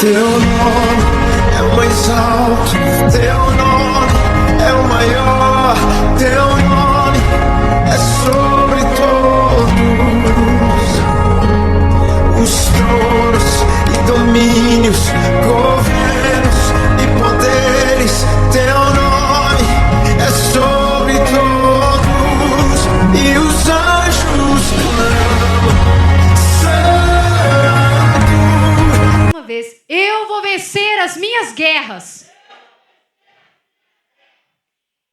Teu nome é o mais alto, teu nome é o maior, teu nome é sobre todos os tronos e domínios, governos e poderes. Teu nome é sobre todos e os anjos clamam, Santo. Uma vez, eu vou vencer as minhas guerras.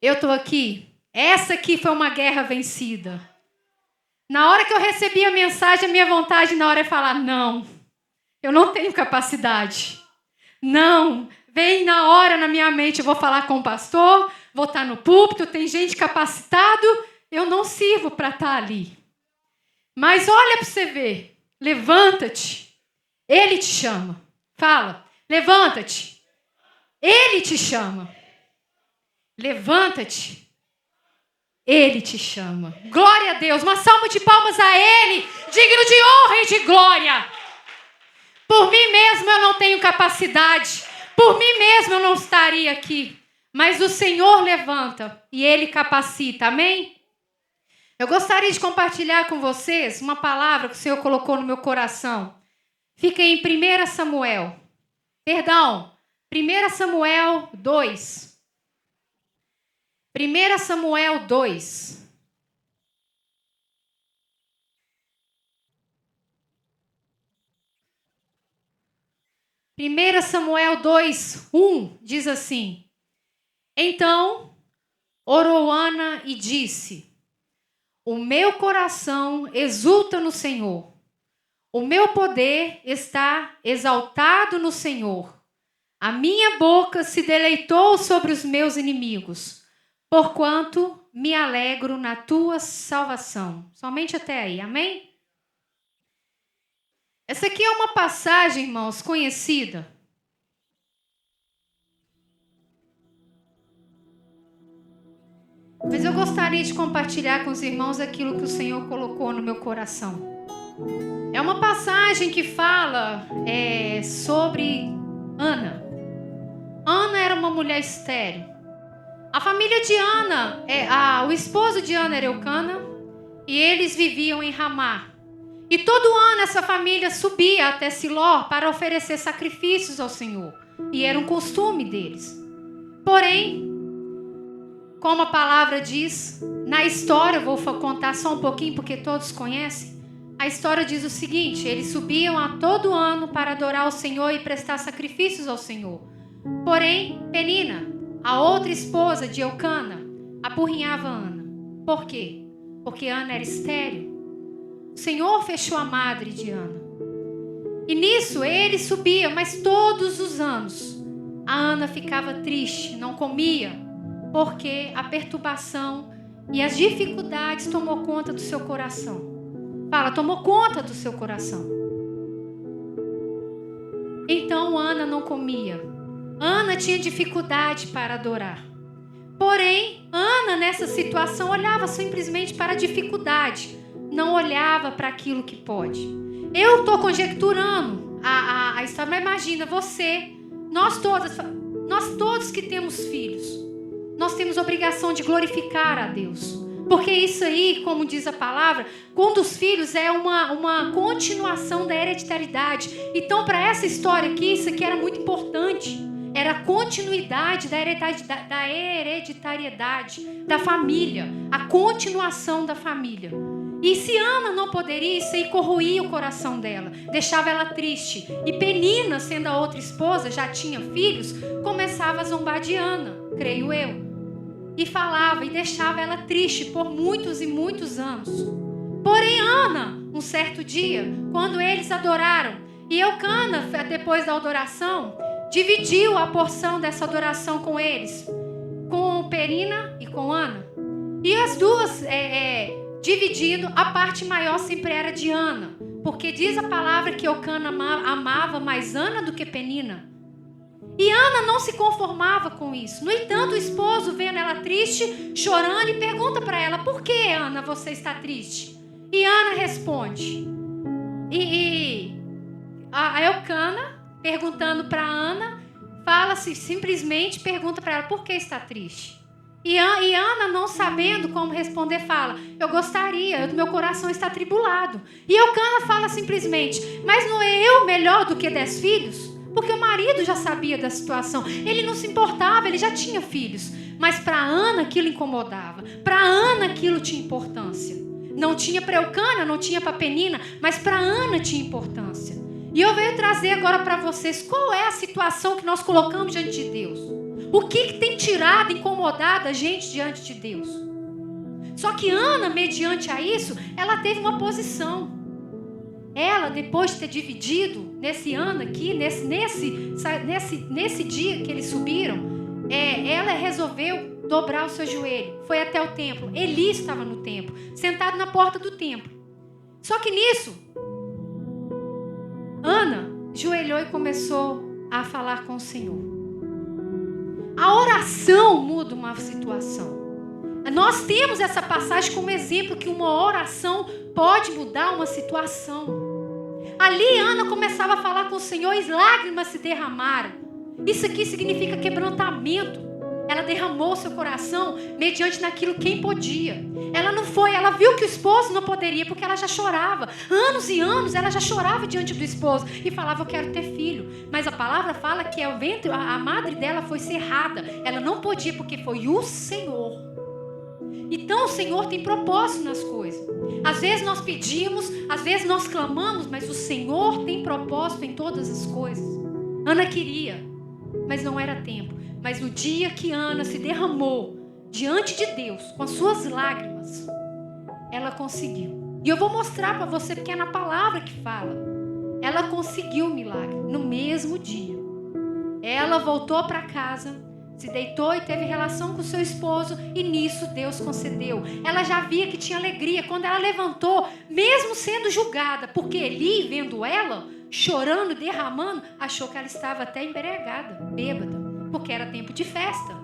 Eu estou aqui. Essa aqui foi uma guerra vencida. Na hora que eu recebi a mensagem, a minha vontade na hora é falar, não, eu não tenho capacidade. Não, vem na hora na minha mente, eu vou falar com o pastor, vou estar no púlpito, tem gente capacitado, eu não sirvo para estar ali. Mas olha para você ver, levanta-te, ele te chama. Fala, levanta-te, ele te chama. Levanta-te, ele te chama. Glória a Deus, uma salva de palmas a ele, digno de honra e de glória. Por mim mesmo eu não tenho capacidade, por mim mesmo eu não estaria aqui, mas o Senhor levanta e ele capacita, amém? Eu gostaria de compartilhar com vocês uma palavra que o Senhor colocou no meu coração. Fica em 1 Samuel 2. 1 Samuel 2. Samuel 2, 1 diz assim: Então orou Ana e disse: O meu coração exulta no Senhor, o meu poder está exaltado no Senhor. A minha boca se deleitou sobre os meus inimigos, porquanto me alegro na tua salvação. Somente até aí, amém? Essa aqui é uma passagem, irmãos, conhecida. Mas eu gostaria de compartilhar com os irmãos aquilo que o Senhor colocou no meu coração. É uma passagem que fala sobre Ana. Ana era uma mulher estéril. A família de Ana, o esposo de Ana era Eucana, e eles viviam em Ramá. E todo ano essa família subia até Siló para oferecer sacrifícios ao Senhor. E era um costume deles. Porém, como a palavra diz, na história, eu vou contar só um pouquinho porque todos conhecem. A história diz o seguinte: eles subiam a todo ano para adorar o Senhor e prestar sacrifícios ao Senhor. Porém, Penina, a outra esposa de Eucana, apurrinhava Ana. Por quê? Porque Ana era estéril. O Senhor fechou a madre de Ana. E nisso ele subia, mas todos os anos a Ana ficava triste, não comia, porque a perturbação e as dificuldades tomou conta do seu coração. Fala, tomou conta do seu coração. Então Ana não comia. Ana tinha dificuldade para adorar. Porém, Ana nessa situação olhava simplesmente para a dificuldade. Não olhava para aquilo que pode. Eu estou conjecturando a história, mas imagina você, nós todos que temos filhos, nós temos obrigação de glorificar a Deus. Porque isso aí, como diz a palavra, quando os filhos é uma continuação da hereditariedade. Então, para essa história aqui, isso aqui era muito importante. Era a continuidade da hereditariedade da família, a continuação da família. E se Ana não poderia, isso aí corroía o coração dela, deixava ela triste. E Penina, sendo a outra esposa, já tinha filhos, começava a zombar de Ana, creio eu. E falava e deixava ela triste por muitos e muitos anos. Porém, Ana, um certo dia, quando eles adoraram, e Eucana, depois da adoração, dividiu a porção dessa adoração com eles, com Penina e com Ana. E as duas, dividindo, a parte maior sempre era de Ana, porque diz a palavra que Eucana amava mais Ana do que Penina. E Ana não se conformava com isso. No entanto, o esposo, vendo ela triste, chorando, e pergunta para ela: por que, Ana, você está triste? E Ana responde. A Eucana perguntando para Ana, fala-se, simplesmente pergunta para ela, por que está triste? E Ana, não sabendo como responder, fala, eu gostaria, meu coração está atribulado. E Eucana fala simplesmente, mas não é eu melhor do que 10 filhos? Porque o marido já sabia da situação, ele não se importava, ele já tinha filhos. Mas para Ana aquilo incomodava, para Ana aquilo tinha importância. Não tinha para Eucana, não tinha para Penina, mas para Ana tinha importância. E eu venho trazer agora para vocês qual é a situação que nós colocamos diante de Deus. O que tem tirado, incomodado a gente diante de Deus? Só que Ana, mediante a isso, ela teve uma posição. Ela, depois de ter dividido, nesse ano aqui, nesse dia que eles subiram, ela resolveu dobrar o seu joelho. Foi até o templo. Eli estava no templo, sentado na porta do templo. Só que nisso, Ana joelhou e começou a falar com o Senhor. A oração muda uma situação. Nós temos essa passagem como exemplo que uma oração pode mudar uma situação. Ali Ana começava a falar com o Senhor e lágrimas se derramaram. Isso aqui significa quebrantamento. Ela derramou seu coração mediante naquilo quem podia. Ela viu que o esposo não poderia, porque ela já chorava. Anos e anos ela já chorava diante do esposo e falava, eu quero ter filho. Mas a palavra fala que a madre dela foi cerrada. Ela não podia porque foi o Senhor. Então o Senhor tem propósito nas coisas. Às vezes nós pedimos, às vezes nós clamamos, mas o Senhor tem propósito em todas as coisas. Ana queria, mas não era tempo. Mas no dia que Ana se derramou diante de Deus, com as suas lágrimas, ela conseguiu. E eu vou mostrar para você, porque é na palavra que fala. Ela conseguiu o milagre no mesmo dia. Ela voltou para casa, se deitou e teve relação com seu esposo, e nisso Deus concedeu. Ela já via que tinha alegria. Quando ela levantou, mesmo sendo julgada, porque Eli, vendo ela, chorando, derramando, achou que ela estava até embriagada, bêbada. Porque era tempo de festa.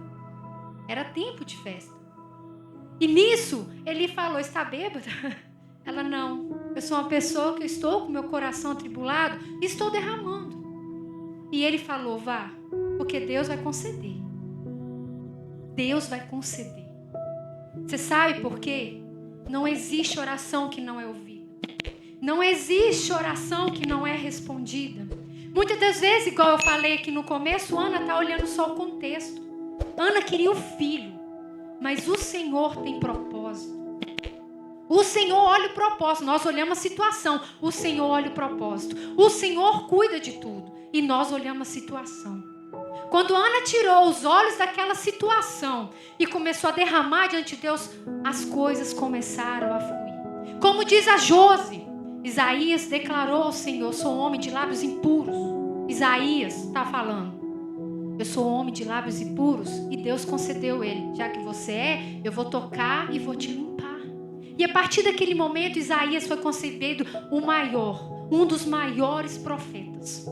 Era tempo de festa. E nisso, ele falou, está bêbada? Ela, não. Eu sou uma pessoa que estou com meu coração atribulado e estou derramando. E ele falou, vá, porque Deus vai conceder. Deus vai conceder. Você sabe por quê? Não existe oração que não é ouvida. Não existe oração que não é respondida. Muitas das vezes, igual eu falei aqui no começo, Ana está olhando só o contexto. Ana queria o filho, mas o Senhor tem propósito. O Senhor olha o propósito, nós olhamos a situação, o Senhor olha o propósito. O Senhor cuida de tudo e nós olhamos a situação. Quando Ana tirou os olhos daquela situação e começou a derramar diante de Deus, as coisas começaram a fluir. Como diz a Josi, Isaías declarou ao Senhor, sou homem de lábios impuros. Isaías está falando, eu sou homem de lábios impuros, e Deus concedeu ele, já que você é, eu vou tocar e vou te limpar. E a partir daquele momento, Isaías foi concebido o maior, um dos maiores profetas.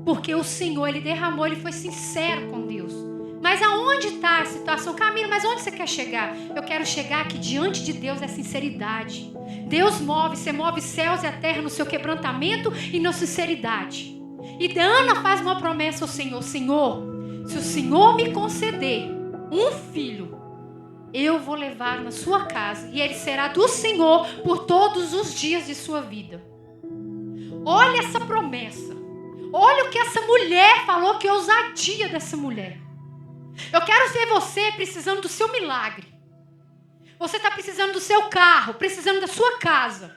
Porque o Senhor, ele derramou, ele foi sincero com Deus. Mas aonde está a situação? Camila, mas onde você quer chegar? Eu quero chegar que diante de Deus é sinceridade. Deus move, você move céus e a terra no seu quebrantamento e na sinceridade. E Ana faz uma promessa ao Senhor. Senhor, se o Senhor me conceder um filho, eu vou levar na sua casa e ele será do Senhor por todos os dias de sua vida. Olha essa promessa. Olha o que essa mulher falou, que ousadia dessa mulher. Eu quero ver você precisando do seu milagre. Você está precisando do seu carro, precisando da sua casa.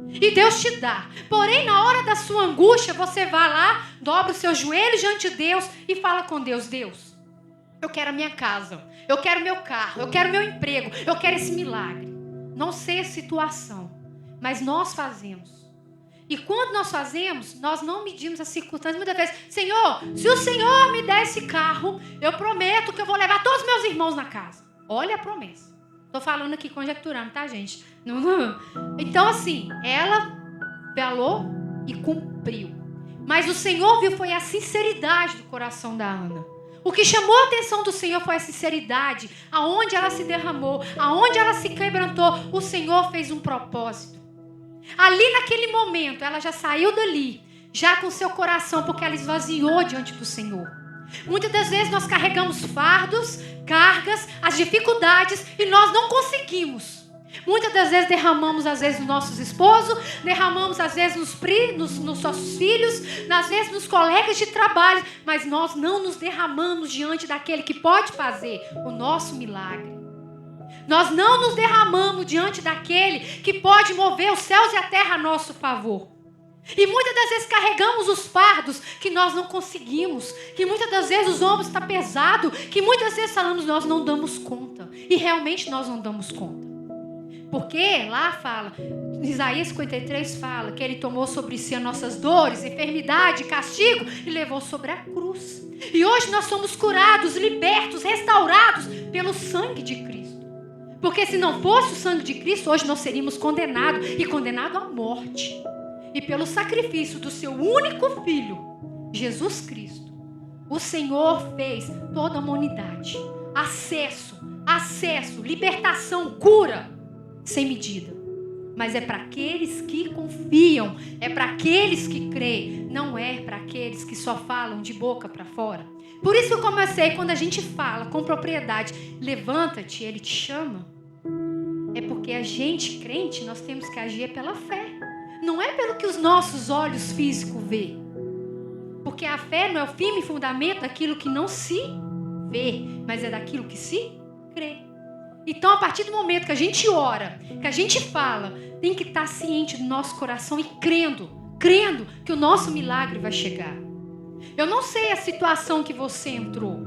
E Deus te dá. Porém, na hora da sua angústia, você vai lá, dobra os seus joelhos diante de Deus e fala com Deus. Deus, eu quero a minha casa. Eu quero meu carro. Eu quero meu emprego. Eu quero esse milagre. Não sei a situação, mas nós fazemos. E quando nós fazemos, nós não medimos as circunstâncias. Muitas vezes, Senhor, se o Senhor me der esse carro, eu prometo que eu vou levar todos os meus irmãos na casa. Olha a promessa. Estou falando aqui conjecturando, tá, gente? Então, assim, ela falou e cumpriu. Mas o Senhor viu, foi a sinceridade do coração da Ana. O que chamou a atenção do Senhor foi a sinceridade. Aonde ela se derramou, aonde ela se quebrantou, o Senhor fez um propósito. Ali naquele momento, ela já saiu dali, já com seu coração, porque ela esvaziou diante do Senhor. Muitas das vezes nós carregamos fardos, cargas, as dificuldades e nós não conseguimos. Muitas das vezes derramamos às vezes nos nossos esposos, derramamos às vezes nos nossos filhos, às vezes nos colegas de trabalho, mas nós não nos derramamos diante daquele que pode fazer o nosso milagre. Nós não nos derramamos diante daquele que pode mover os céus e a terra a nosso favor. E muitas das vezes carregamos os fardos que nós não conseguimos, que muitas das vezes os ombros estão pesados, que muitas vezes falamos nós não damos conta. E realmente nós não damos conta. Porque lá fala, Isaías 53 fala que ele tomou sobre si as nossas dores, enfermidade, castigo e levou sobre a cruz. E hoje nós somos curados, libertos, restaurados pelo sangue de Cristo. Porque se não fosse o sangue de Cristo, hoje nós seríamos condenados e condenados à morte. E pelo sacrifício do seu único Filho, Jesus Cristo, o Senhor fez toda a humanidade. Acesso, libertação, cura, sem medida. Mas é para aqueles que confiam, é para aqueles que creem, não é para aqueles que só falam de boca para fora. Por isso que eu comecei, quando a gente fala com propriedade, levanta-te, ele te chama. É porque a gente, crente, nós temos que agir pela fé. Não é pelo que os nossos olhos físicos vê. Porque a fé não é o firme fundamento daquilo que não se vê, mas é daquilo que se crê. Então, a partir do momento que a gente ora, que a gente fala, tem que estar ciente do nosso coração e crendo que o nosso milagre vai chegar. Eu não sei a situação que você entrou.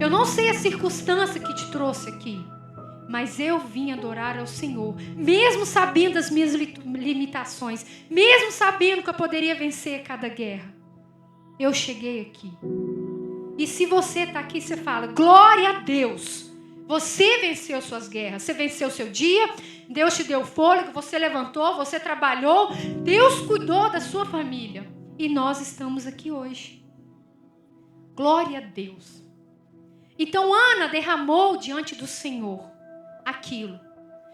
Eu não sei a circunstância que te trouxe aqui. Mas eu vim adorar ao Senhor, mesmo sabendo das minhas limitações, mesmo sabendo que eu poderia vencer cada guerra. Eu cheguei aqui. E se você está aqui, você fala, glória a Deus. Você venceu suas guerras, você venceu o seu dia, Deus te deu fôlego, você levantou, você trabalhou, Deus cuidou da sua família. E nós estamos aqui hoje. Glória a Deus. Então Ana derramou diante do Senhor aquilo.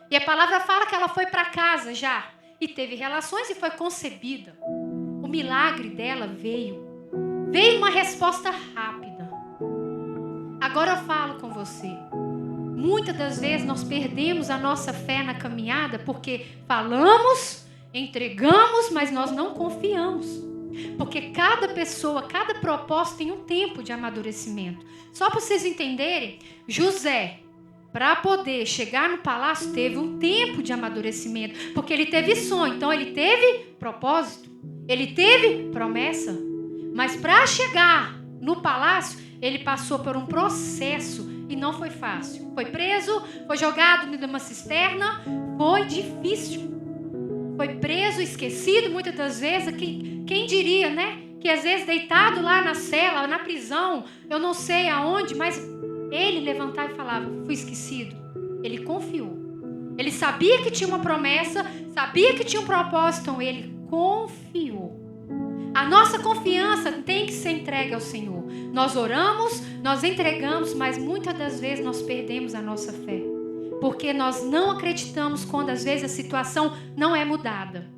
E a palavra fala que ela foi para casa já. E teve relações e foi concebida. O milagre dela veio. Veio uma resposta rápida. Agora eu falo com você. Muitas das vezes nós perdemos a nossa fé na caminhada porque falamos, entregamos, mas nós não confiamos. Porque cada pessoa, cada propósito tem um tempo de amadurecimento. Só para vocês entenderem, José, para poder chegar no palácio, teve um tempo de amadurecimento. Porque ele teve sonho, então ele teve propósito. Ele teve promessa. Mas para chegar no palácio, ele passou por um processo e não foi fácil. Foi preso, foi jogado dentro de uma cisterna, foi difícil. Foi preso, esquecido muitas das vezes. Quem diria, né? Que às vezes deitado lá na cela, na prisão, eu não sei aonde, mas ele levantava e falava, fui esquecido. Ele confiou. Ele sabia que tinha uma promessa, sabia que tinha um propósito, então ele confiou. A nossa confiança tem que ser entregue ao Senhor. Nós oramos, nós entregamos, mas muitas das vezes nós perdemos a nossa fé. Porque nós não acreditamos quando às vezes a situação não é mudada.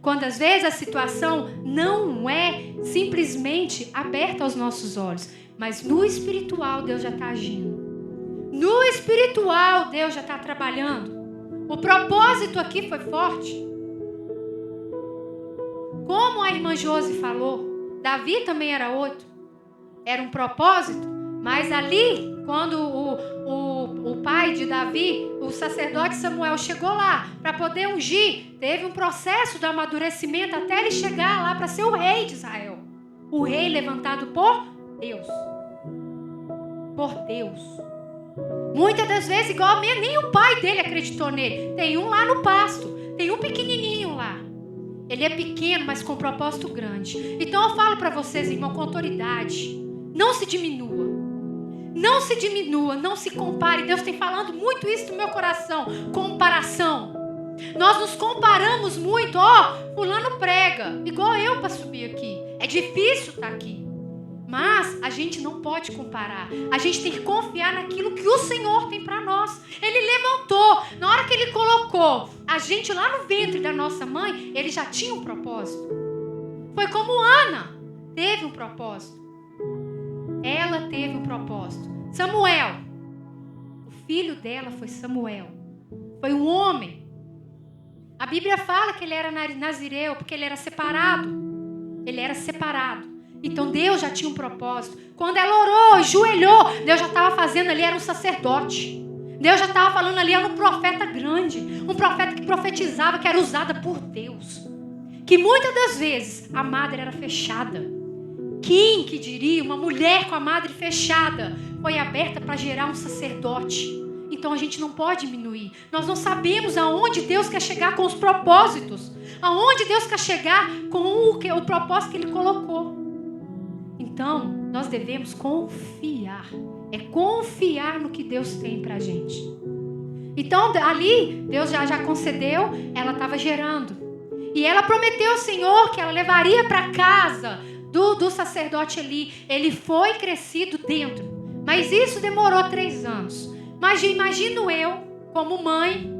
Quando às vezes a situação não é simplesmente aberta aos nossos olhos. Mas no espiritual Deus já está agindo. No espiritual Deus já está trabalhando. O propósito aqui foi forte. Como a irmã Josi falou, Davi também era outro. Era um propósito, mas ali, quando o pai de Davi, o sacerdote Samuel, chegou lá para poder ungir, teve um processo de amadurecimento até ele chegar lá para ser o rei de Israel. O rei levantado por Deus. Por Deus. Muitas das vezes, igual a minha, nem o pai dele acreditou nele. Tem um lá no pasto, tem um pequenininho lá. Ele é pequeno, mas com um propósito grande. Então eu falo para vocês, irmão, com autoridade. Não se diminua. Não se diminua, não se compare. Deus tem falando muito isso no meu coração. Comparação. Nós nos comparamos muito. Fulano prega, igual eu para subir aqui. É difícil estar aqui. Mas a gente não pode comparar. A gente tem que confiar naquilo que o Senhor tem para nós. Ele levantou. Na hora que Ele colocou a gente lá no ventre da nossa mãe, Ele já tinha um propósito. Foi como Ana teve um propósito. Ela teve um propósito. Samuel, o filho dela foi Samuel. Foi um homem. A Bíblia fala que ele era nazireu porque ele era separado. Ele era separado. Então Deus já tinha um propósito. Quando ela orou, ajoelhou, Deus já estava fazendo ali, era um sacerdote. Deus já estava falando ali, era um profeta grande. Um profeta que profetizava, que era usada por Deus. Que muitas das vezes a madre era fechada. Quem que diria, uma mulher com a madre fechada foi aberta para gerar um sacerdote. Então a gente não pode diminuir. Nós não sabemos aonde Deus quer chegar com os propósitos. Aonde Deus quer chegar com o propósito que Ele colocou. Então nós devemos confiar. É confiar no que Deus tem para a gente. Então ali Deus já concedeu. Ela estava gerando. E ela prometeu ao Senhor que ela levaria para casa do sacerdote ali. Ele foi crescido dentro. Mas isso demorou 3 anos. Mas imagino eu, como mãe,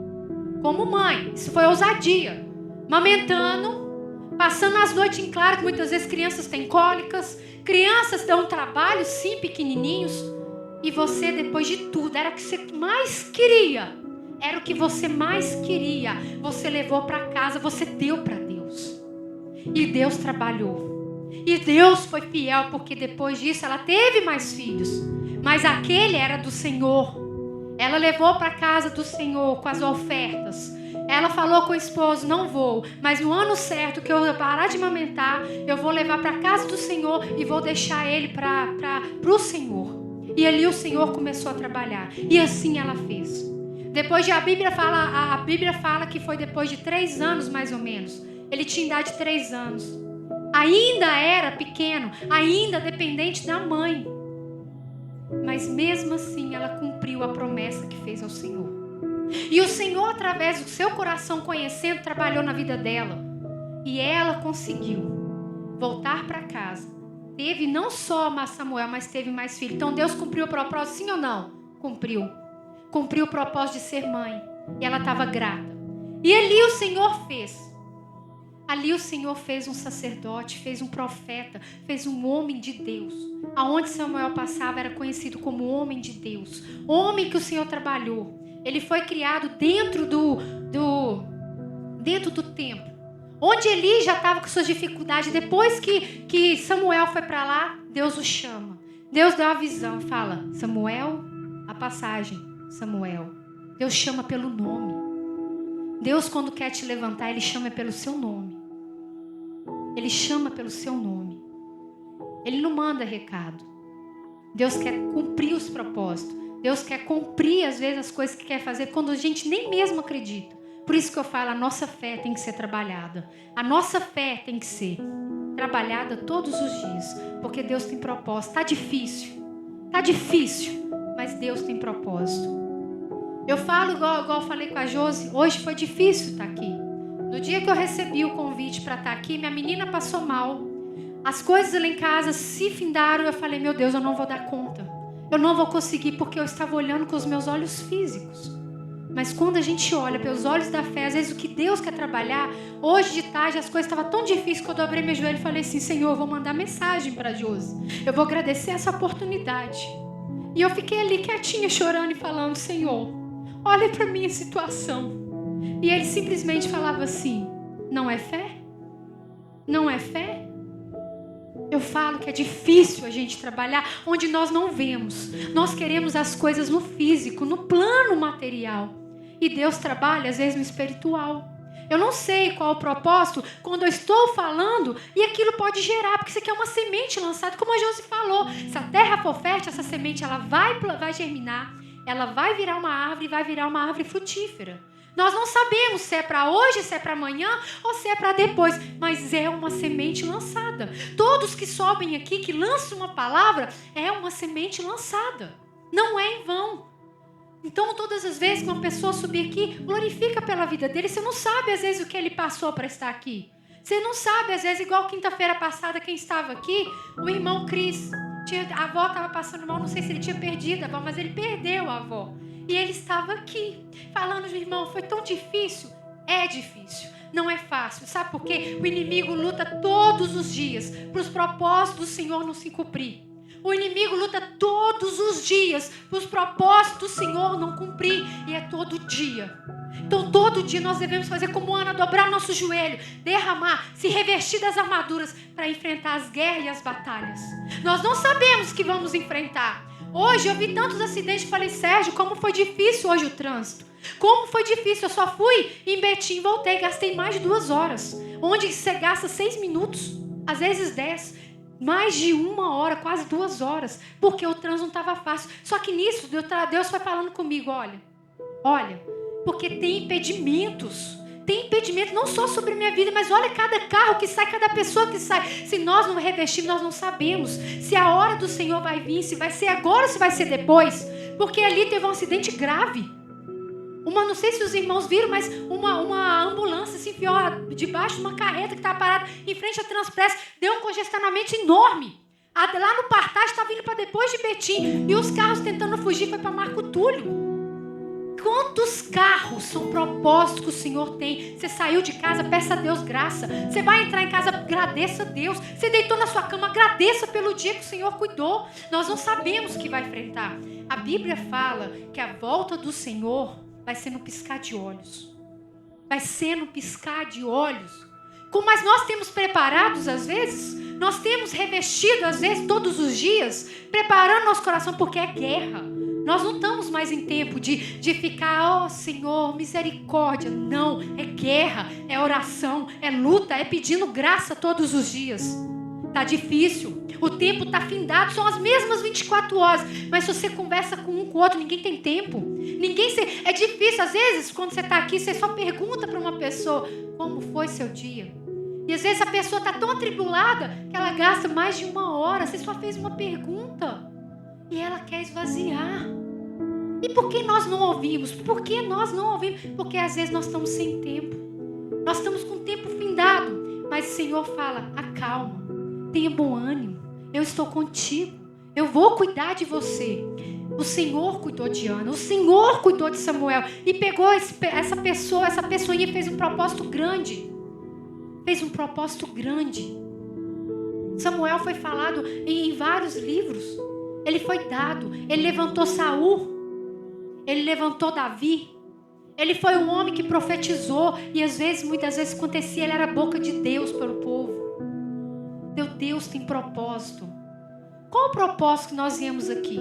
isso foi ousadia. Amamentando, passando as noites em claro, que muitas vezes crianças têm cólicas. Crianças dão trabalho, sim, pequenininhos. E você, depois de tudo, era o que você mais queria. Era o que você mais queria. Você levou para casa, você deu para Deus. E Deus trabalhou. E Deus foi fiel, porque depois disso ela teve mais filhos. Mas aquele era do Senhor. Ela levou para casa do Senhor com as ofertas. Ela falou com o esposo, não vou. Mas no ano certo que eu parar de amamentar, eu vou levar para casa do Senhor e vou deixar ele para o Senhor. E ali o Senhor começou a trabalhar. E assim ela fez. Depois de a Bíblia fala que foi depois de 3 anos mais ou menos. Ele tinha idade de 3 anos. Ainda era pequeno, ainda dependente da mãe. Mas mesmo assim ela cumpriu a promessa que fez ao Senhor. E o Senhor, através do seu coração conhecendo, trabalhou na vida dela. E ela conseguiu voltar para casa. Teve não só Samuel, mas teve mais filhos. Então Deus cumpriu o propósito, sim ou não? Cumpriu. Cumpriu o propósito de ser mãe. E ela estava grata. E ali o Senhor fez. Ali o Senhor fez um sacerdote, fez um profeta, fez um homem de Deus. Aonde Samuel passava era conhecido como homem de Deus. Homem que o Senhor trabalhou. Ele foi criado dentro do templo. Onde Eli já estava com suas dificuldades. Depois que Samuel foi para lá, Deus o chama. Deus dá uma visão e fala, Samuel, a passagem, Samuel. Deus chama pelo nome. Deus, quando quer te levantar, Ele chama pelo seu nome. Ele chama pelo seu nome. Ele não manda recado. Deus quer cumprir os propósitos. Deus quer cumprir, às vezes, as coisas que quer fazer quando a gente nem mesmo acredita. Por isso que eu falo, a nossa fé tem que ser trabalhada. A nossa fé tem que ser trabalhada todos os dias. Porque Deus tem propósito. Está difícil, mas Deus tem propósito. Eu falo igual eu falei com a Josi. Hoje foi difícil estar aqui. No dia que eu recebi o convite para estar aqui, minha menina passou mal. As coisas lá em casa se findaram. Eu falei, meu Deus, eu não vou dar conta. Eu não vou conseguir, porque eu estava olhando com os meus olhos físicos. Mas quando a gente olha pelos olhos da fé, às vezes o que Deus quer trabalhar, hoje de tarde as coisas estavam tão difíceis que eu dobrei meu joelho e falei assim, Senhor, eu vou mandar mensagem para a Josi. Eu vou agradecer essa oportunidade. E eu fiquei ali quietinha, chorando e falando, Senhor, olha para a minha situação. E Ele simplesmente falava assim, não é fé? Não é fé? Eu falo que é difícil a gente trabalhar onde nós não vemos. Nós queremos as coisas no físico, no plano material. E Deus trabalha, às vezes, no espiritual. Eu não sei qual o propósito quando eu estou falando e aquilo pode gerar, porque isso aqui é uma semente lançada, como a Josi falou. Se a terra for fértil, essa semente ela vai germinar, ela vai virar uma árvore e vai virar uma árvore frutífera. Nós não sabemos se é para hoje, se é para amanhã ou se é para depois, mas é uma semente lançada. Todos que sobem aqui, que lançam uma palavra, é uma semente lançada. Não é em vão. Então, todas as vezes que uma pessoa subir aqui, glorifica pela vida dele. Você não sabe, às vezes, o que ele passou para estar aqui. Você não sabe, às vezes, igual quinta-feira passada, quem estava aqui, o irmão Cris. A avó estava passando mal, não sei se ele tinha perdido a avó, mas ele perdeu a avó. E ele estava aqui, falando, irmão, foi tão difícil. É difícil, não é fácil. Sabe por quê? O inimigo luta todos os dias para os propósitos do Senhor não se cumprir. O inimigo luta todos os dias para os propósitos do Senhor não cumprir. E é todo dia. Então todo dia nós devemos fazer como Ana, dobrar nosso joelho, derramar, se revestir das armaduras para enfrentar as guerras e as batalhas. Nós não sabemos que vamos enfrentar. Hoje eu vi tantos acidentes, falei, Sérgio, como foi difícil hoje o trânsito. Como foi difícil, eu só fui em Betim, voltei, gastei mais de 2 horas. Onde você gasta 6 minutos, às vezes 10, mais de 1 hora, quase 2 horas, porque o trânsito não estava fácil. Só que nisso, Deus foi falando comigo, olha, porque tem impedimentos não só sobre a minha vida, mas olha cada carro que sai, cada pessoa que sai. Se nós não revestirmos, nós não sabemos se a hora do Senhor vai vir, se vai ser agora ou se vai ser depois, porque ali teve um acidente grave. Não sei se os irmãos viram, mas uma ambulância se enfiou debaixo de uma carreta que estava parada em frente à Transpress, deu um congestionamento enorme. Lá no Partage estava vindo para depois de Betim, e os carros tentando fugir foi para Marco Túlio. Quantos carros são propósitos que o Senhor tem? Você saiu de casa, peça a Deus graça. Você vai entrar em casa, agradeça a Deus. Você deitou na sua cama, agradeça pelo dia que o Senhor cuidou. Nós não sabemos o que vai enfrentar. A Bíblia fala que a volta do Senhor vai ser no piscar de olhos. Vai ser no piscar de olhos. Mas nós temos preparados às vezes, nós temos revestido às vezes todos os dias, preparando nosso coração, porque é guerra. Nós não estamos mais em tempo de ficar, Senhor, misericórdia. Não, é guerra, é oração, é luta, é pedindo graça todos os dias. Está difícil, o tempo está findado, são as mesmas 24 horas. Mas se você conversa com um, com o outro, ninguém tem tempo. É difícil, às vezes, quando você está aqui, você só pergunta para uma pessoa, como foi seu dia? E às vezes a pessoa está tão atribulada que ela gasta mais de 1 hora. Você só fez uma pergunta. E ela quer esvaziar. E por que nós não ouvimos? Por que nós não ouvimos? Porque às vezes nós estamos sem tempo. Nós estamos com o tempo findado. Mas o Senhor fala, acalma, tenha bom ânimo. Eu estou contigo. Eu vou cuidar de você. O Senhor cuidou de Ana. O Senhor cuidou de Samuel. E pegou essa pessoinha e fez um propósito grande. Fez um propósito grande. Samuel foi falado em vários livros. Ele foi dado, ele levantou Saul, ele levantou Davi, ele foi um homem que profetizou, e muitas vezes acontecia, ele era a boca de Deus para o povo. Deus tem propósito. Qual o propósito que nós viemos aqui?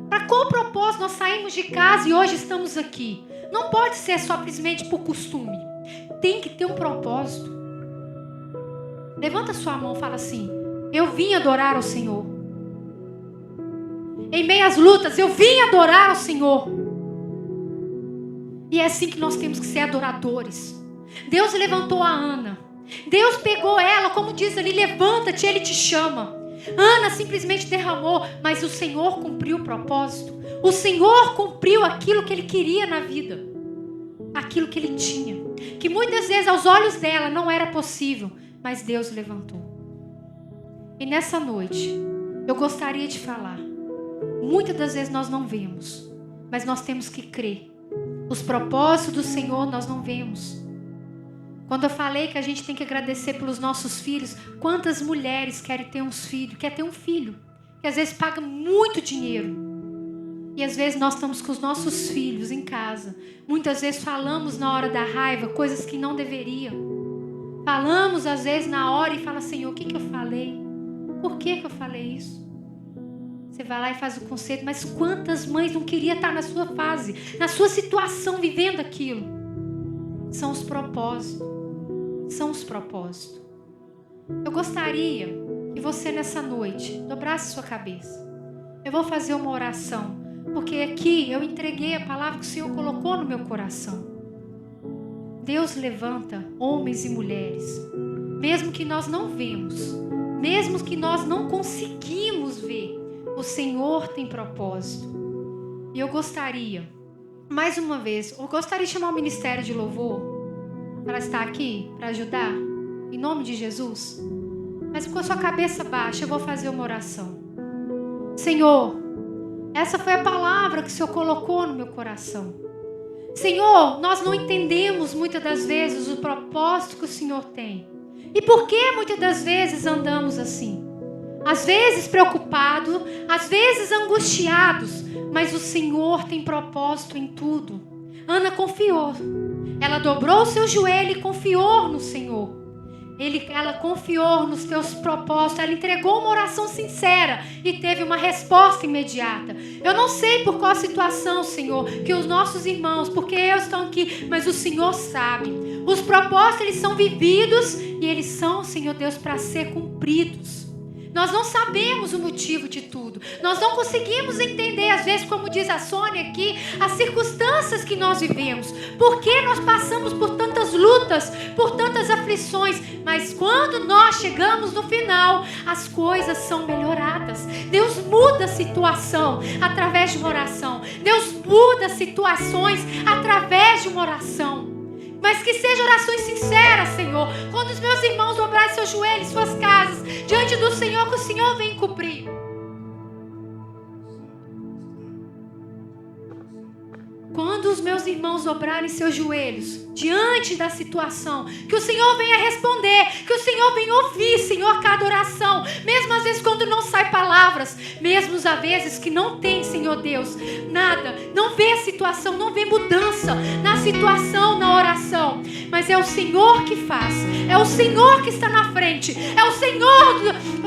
Para qual propósito nós saímos de casa e hoje estamos aqui? Não pode ser só simplesmente por costume, tem que ter um propósito. Levanta sua mão e fala assim, eu vim adorar ao Senhor. Em meio às lutas, eu vim adorar ao Senhor. E é assim que nós temos que ser adoradores. Deus levantou a Ana. Deus pegou ela, como diz ali, levanta-te, Ele te chama. Ana simplesmente derramou, mas o Senhor cumpriu o propósito. O Senhor cumpriu aquilo que Ele queria na vida. Aquilo que Ele tinha. Que muitas vezes aos olhos dela não era possível, mas Deus levantou. E nessa noite, eu gostaria de falar. Muitas das vezes nós não vemos, mas nós temos que crer. Os propósitos do Senhor nós não vemos. Quando eu falei que a gente tem que agradecer pelos nossos filhos, quantas mulheres querem ter quer ter um filho, que às vezes paga muito dinheiro. E às vezes nós estamos com os nossos filhos em casa. Muitas vezes falamos na hora da raiva coisas que não deveriam. Falamos às vezes na hora e fala, Senhor, o que eu falei? Por que eu falei isso? Você vai lá e faz o conserto, mas quantas mães não queriam estar na sua fase, na sua situação, vivendo aquilo? São os propósitos. São os propósitos. Eu gostaria que você nessa noite dobrasse sua cabeça. Eu vou fazer uma oração, porque aqui eu entreguei a palavra que o Senhor colocou no meu coração. Deus levanta homens e mulheres, mesmo que nós não vemos, mesmo que nós não conseguimos ver. O Senhor tem propósito. E eu gostaria, mais uma vez, de chamar o Ministério de Louvor para estar aqui, para ajudar, em nome de Jesus. Mas com a sua cabeça baixa, eu vou fazer uma oração. Senhor, essa foi a palavra que o Senhor colocou no meu coração. Senhor, nós não entendemos muitas das vezes o propósito que o Senhor tem. E por que muitas das vezes andamos assim? Às vezes preocupados, às vezes angustiados, mas o Senhor tem propósito em tudo. Ana confiou. Ela dobrou o seu joelho e confiou no Senhor. Ela confiou nos teus propósitos. Ela entregou uma oração sincera e teve uma resposta imediata. Eu não sei por qual situação, Senhor, que os nossos irmãos, porque eu estou aqui, mas o Senhor sabe. Os propósitos, eles são vividos e eles são, Senhor Deus, para ser cumpridos. Nós não sabemos o motivo de tudo. Nós não conseguimos entender, às vezes, como diz a Sônia aqui, as circunstâncias que nós vivemos. Por que nós passamos por tantas lutas, por tantas aflições. Mas quando nós chegamos no final, as coisas são melhoradas. Deus muda a situação através de uma oração. Deus muda situações através de uma oração. Mas que sejam orações sinceras, Senhor. Quando os meus irmãos dobrarem seus joelhos, suas casas, diante do Senhor, que o Senhor vem cumprir. Quando os meus irmãos dobrarem seus joelhos, diante da situação, que o Senhor venha responder, que o Senhor venha ouvir, Senhor, cada oração. Mesmo às vezes quando não sai palavras, mesmo às vezes que não tem, Senhor Deus, nada, não vê a situação, não vê mudança na situação, na oração. Mas é o Senhor que faz, é o Senhor que está na frente, é o Senhor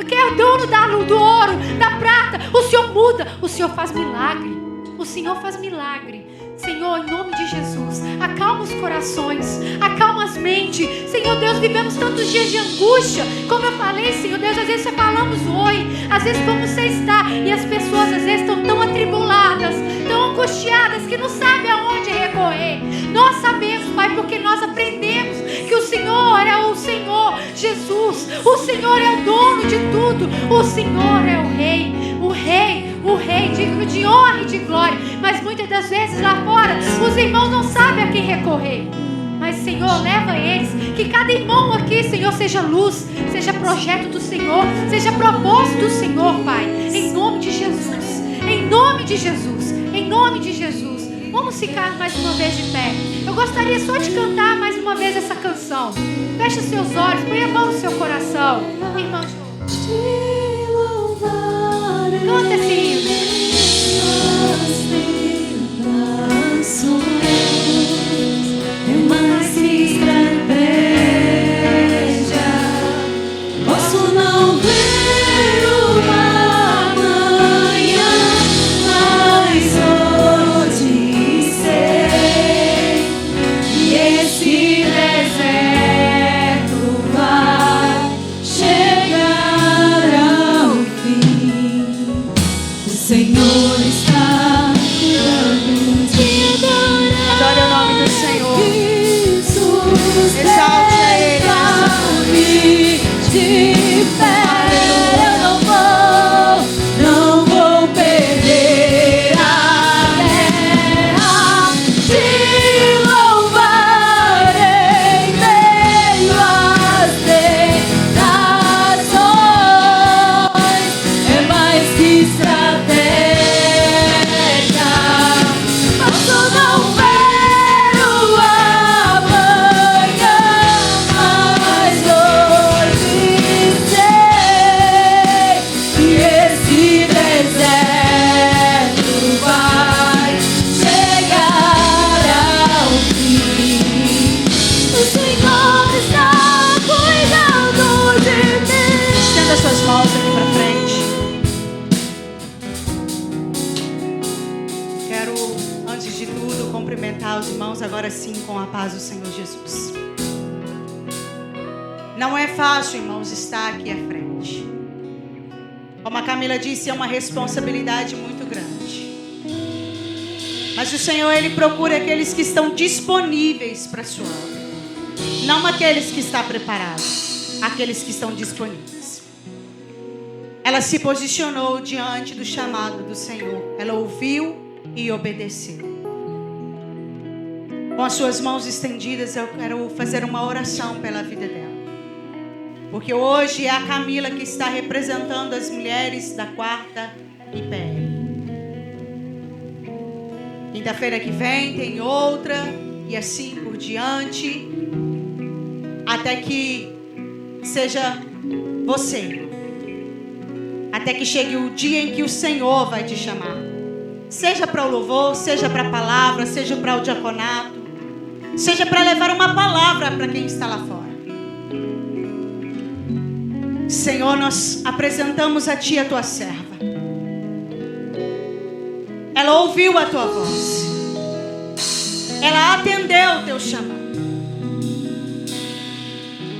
que é o dono do ouro, da prata. O Senhor muda, o Senhor faz milagre, o Senhor faz milagre. Senhor, em nome de Jesus, acalma os corações, acalma as mentes. Senhor Deus, vivemos tantos dias de angústia. Como eu falei, Senhor Deus, às vezes só falamos oi, às vezes como você está. E as pessoas às vezes estão tão atribuladas, tão angustiadas, que não sabem aonde recorrer. Nós sabemos, Pai, porque nós aprendemos que o Senhor é o Senhor Jesus. O Senhor é o dono de tudo. O Senhor é o Rei, o Rei digno de honra e de glória. Mas muitas das vezes lá fora, os irmãos não sabem a quem recorrer. Mas, Senhor, leva eles. Que cada irmão aqui, Senhor, seja luz, seja projeto do Senhor, seja propósito do Senhor, Pai. Em nome de Jesus. Em nome de Jesus. Em nome de Jesus. Vamos ficar mais uma vez de pé. Eu gostaria só de cantar mais uma vez essa canção. Feche os seus olhos, põe a mão no seu coração. Irmão, canta esse hino. É mais que estratégia. Posso não ver uma manhã, mas hoje sei que esse deserto vai chegar ao fim. O Senhor está cuidando de adorar. Adore o nome do Senhor. Exalte a Ele. De pé, eu não vou perder a terra. Te louvarei meio às tentações. É mais que estratégia. Posso não ver o amanhã, mas hoje sei que esse deserto vai chegar ao fim. O Senhor está cuidando de mim. Estenda suas mãos aqui para frente. Quero, antes de tudo, cumprimentar os irmãos agora sim com a paz do Senhor Jesus. Não é fácil, irmãos, estar aqui à frente. Como a Camila disse, é uma responsabilidade muito grande. Mas o Senhor, Ele procura aqueles que estão disponíveis para a sua obra. Não aqueles que estão preparados, aqueles que estão disponíveis. Ela se posicionou diante do chamado do Senhor. Ela ouviu e obedeceu. Com as suas mãos estendidas, eu quero fazer uma oração pela vida dela. Porque hoje é a Camila que está representando as mulheres da 4ª IPL. Quinta-feira que vem tem outra, e assim por diante, até que seja você, até que chegue o dia em que o Senhor vai te chamar, seja para o louvor, seja para a palavra, seja para o diaconato, seja para levar uma palavra para quem está lá fora. Senhor, nós apresentamos a Ti a Tua serva. Ela ouviu a Tua voz, ela atendeu o Teu chamado.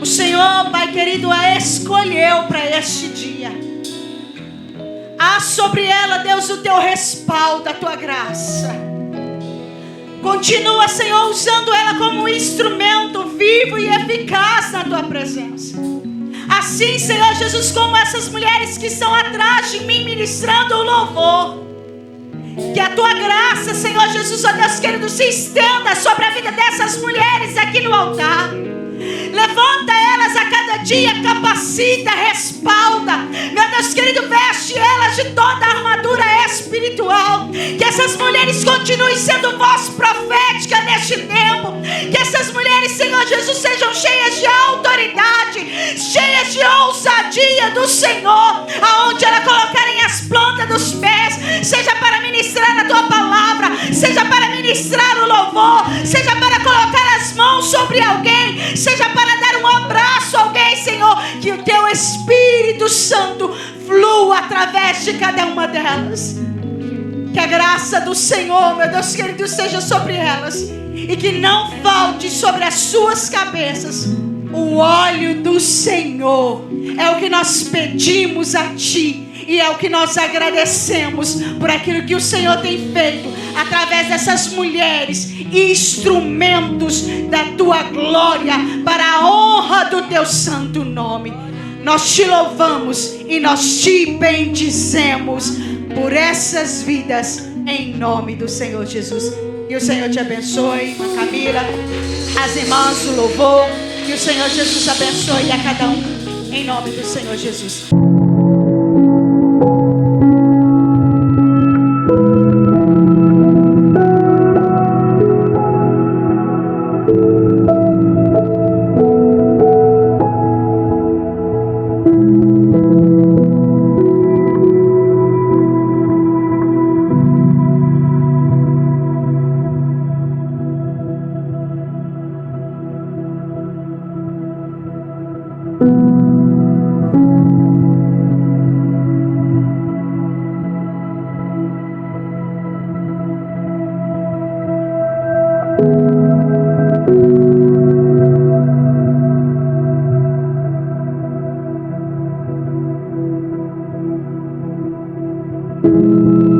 O Senhor, Pai querido, a escolheu para este dia. Há sobre ela, Deus, o Teu respaldo, a Tua graça. Continua, Senhor, usando ela como um instrumento vivo e eficaz na Tua presença. Assim, Senhor Jesus, como essas mulheres que estão atrás de mim ministrando o louvor, que a Tua graça, Senhor Jesus, ó Deus querido, se estenda sobre a vida dessas mulheres aqui no altar. Levanta elas a cada dia, capacita, respalda. Meu Deus querido, veste elas de toda a armadura espiritual. Que essas mulheres continuem sendo voz profética neste tempo. Que essas mulheres, Senhor Jesus, sejam cheias de autoridade, cheias de ousadia do Senhor. Aonde ela colocarem as plantas dos pés, seja para ministrar a Tua palavra, seja para ministrar o louvor, seja para colocar as mãos sobre alguém, seja para dar um abraço a alguém, Senhor. Que o Teu Espírito Santo flua através de cada uma delas. Que a graça do Senhor, meu Deus querido, seja sobre elas, e que não falte sobre as suas cabeças o óleo do Senhor. É o que nós pedimos a Ti, e é o que nós agradecemos por aquilo que o Senhor tem feito através dessas mulheres, instrumentos da Tua glória, para a honra do Teu santo nome. Nós Te louvamos e nós Te bendizemos por essas vidas, em nome do Senhor Jesus. Que o Senhor te abençoe, a Camila, as irmãs do louvor. Que o Senhor Jesus abençoe a cada um, em nome do Senhor Jesus. Música